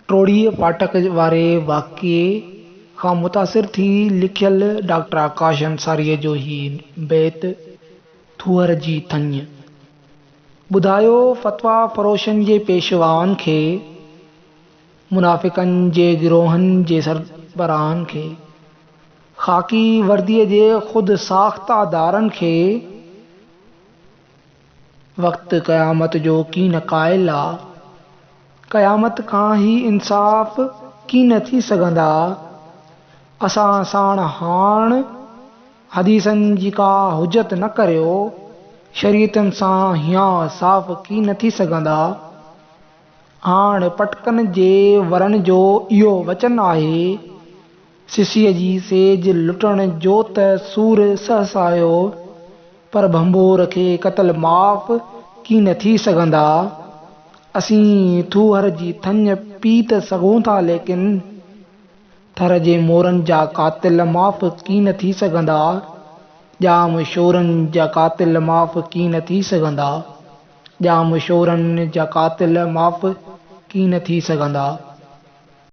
टोड़ीअ फाटक वारे वाक़िए खां मुतासिर थी लिखियल डॉक्टर आकाश अंसारीअ जो ही बैत थूअर जी थञ। ॿुधायो फ़तवा फ़रोशनि जे पेशवाउनि खे, मुनाफ़िक़नि जे गिरोहनि जे सरबराहनि खे, ख़ाकी वर्दीअ जे ख़ुदि साख़्तादारनि खे। वक़्तु क़यामत जो कीन क़ाइल आहे, क़यामत खां ई इंसाफ़ कीन थी सघंदा। असां साण हाण हदीसनि जी का हुजत न करियो, शरीयतनि सां हिया साफ़ कीन थी सघंदा। हाण पटकनि जे वरन जो इहो वचन आहे, सिसीअ जी सेज लुटण जो त सूर सहसायो, पर भंबोर खे क़तल माफ़ कीन थी सघंदा। असीं थूहर जी थञ पी त सघूं था, लेकिन थर जे मोरनि जा क़ातिल माफ़ कीन थी सघंदा। जाम शोरनि जा क़ातिल माफ़ कीन थी सघंदा। जाम शोरनि जा क़ातिल माफ़ कीन थी सघंदा।